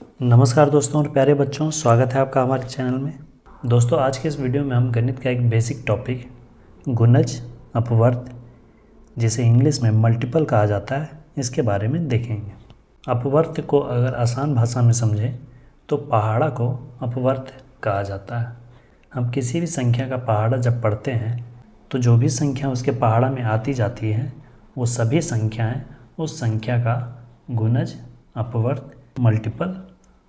नमस्कार दोस्तों और प्यारे बच्चों, स्वागत है आपका हमारे चैनल में। दोस्तों आज के इस वीडियो में हम गणित का एक बेसिक टॉपिक गुणज अपवर्त, जिसे इंग्लिश में मल्टीपल कहा जाता है, इसके बारे में देखेंगे। अपवर्त को अगर आसान भाषा में समझें तो पहाड़ा को अपवर्त कहा जाता है। हम किसी भी संख्या का पहाड़ा जब पढ़ते हैं तो जो भी संख्या उसके पहाड़ा में आती जाती है वो सभी संख्याएँ उस संख्या का गुणज अपवर्त मल्टीपल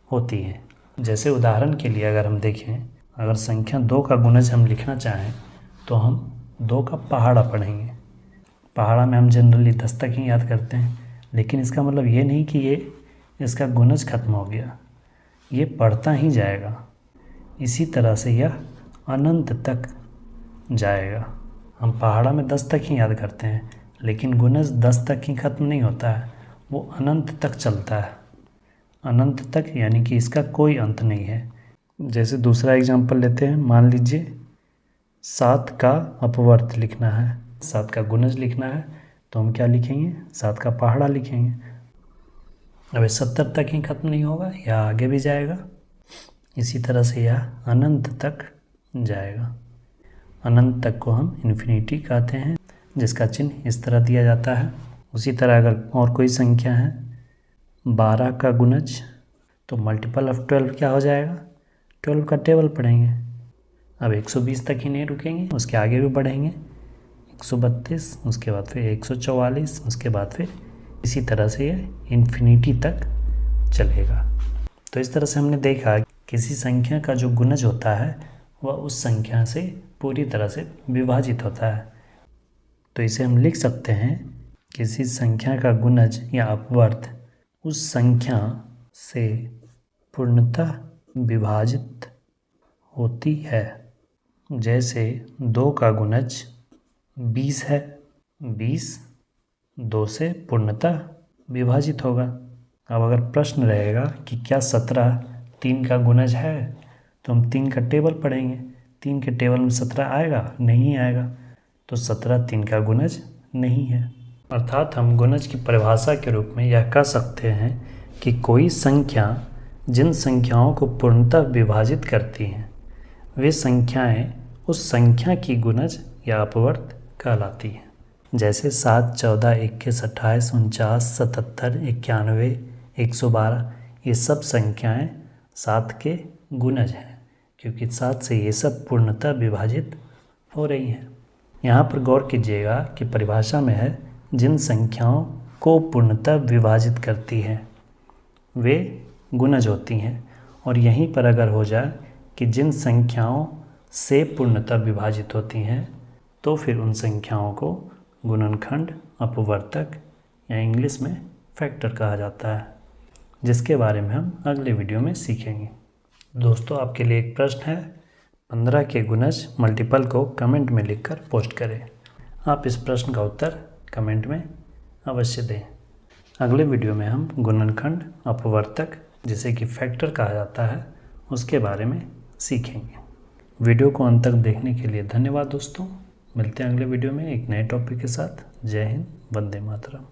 होती हैं। जैसे उदाहरण के लिए अगर हम देखें, अगर संख्या 2 का गुणज हम लिखना चाहें तो हम 2 का पहाड़ा पढ़ेंगे। पहाड़ा में हम जनरली 10 तक ही याद करते हैं, लेकिन इसका मतलब ये नहीं कि ये इसका गुणज खत्म हो गया, ये बढ़ता ही जाएगा। इसी तरह से यह अनंत तक जाएगा। हम पहाड़ा में 10 तक ही याद करते हैं, लेकिन गुणज 10 तक ही खत्म नहीं होता है, वो अनंत तक चलता है। अनंत तक यानी कि इसका कोई अंत नहीं है। जैसे दूसरा एग्जांपल लेते हैं, मान लीजिए 7 का अपवर्त लिखना है, 7 का गुणज लिखना है, तो हम क्या लिखेंगे? 7 का पहाड़ा लिखेंगे। अब 70 तक ही खत्म नहीं होगा, या आगे भी जाएगा। इसी तरह से यह अनंत तक जाएगा। अनंत तक को हम इन्फिनिटी कहते हैं, जिसका चिन्ह इस तरह दिया जाता है। उसी तरह अगर और कोई संख्या है 12 का गुणज, तो मल्टीपल ऑफ 12 क्या हो जाएगा? 12 का टेबल पढ़ेंगे। अब 120 तक ही नहीं रुकेंगे, उसके आगे भी बढ़ेंगे। 132, उसके बाद फिर 144, उसके बाद फिर इसी तरह से ये इन्फिनिटी तक चलेगा। तो इस तरह से हमने देखा किसी संख्या का जो गुणज होता है वह उस संख्या से पूरी तरह से विभाजित होता है। तो इसे हम लिख सकते हैं, किसी संख्या का गुणज या अपवर्त उस संख्या से पूर्णतः विभाजित होती है। जैसे 2 का गुणज 20 है, 20 2 से पूर्णतः विभाजित होगा। अब अगर प्रश्न रहेगा कि क्या 17 3 का गुणज है, तो हम 3 का टेबल पढ़ेंगे। 3 के टेबल में 17 आएगा? नहीं आएगा, तो 17 3 का गुणज नहीं है। अर्थात हम गुणज की परिभाषा के रूप में यह कह सकते हैं कि कोई संख्या जिन संख्याओं को पूर्णतः विभाजित करती हैं वे संख्याएं उस संख्या की गुणज या अपवर्त कहलाती हैं। जैसे 7, 14, 21, 28, 49, 77, 91, 112, ये सब संख्याएं 7 के गुणज हैं, क्योंकि 7 से ये सब पूर्णतः विभाजित हो रही हैं। यहाँ पर गौर कीजिएगा कि परिभाषा में है जिन संख्याओं को पूर्णतः विभाजित करती हैं वे गुणज होती हैं, और यहीं पर अगर हो जाए कि जिन संख्याओं से पूर्णतः विभाजित होती हैं, तो फिर उन संख्याओं को गुणनखंड, अपवर्तक या इंग्लिश में फैक्टर कहा जाता है, जिसके बारे में हम अगले वीडियो में सीखेंगे। दोस्तों आपके लिए एक प्रश्न है, 15 के गुणज मल्टीपल को कमेंट में लिखकर पोस्ट करें। आप इस प्रश्न का उत्तर कमेंट में अवश्य दें। अगले वीडियो में हम गुणनखंड, अपवर्तक जिसे कि फैक्टर कहा जाता है, उसके बारे में सीखेंगे। वीडियो को अंत तक देखने के लिए धन्यवाद दोस्तों। मिलते हैं अगले वीडियो में एक नए टॉपिक के साथ। जय हिंद, वंदे मातरम।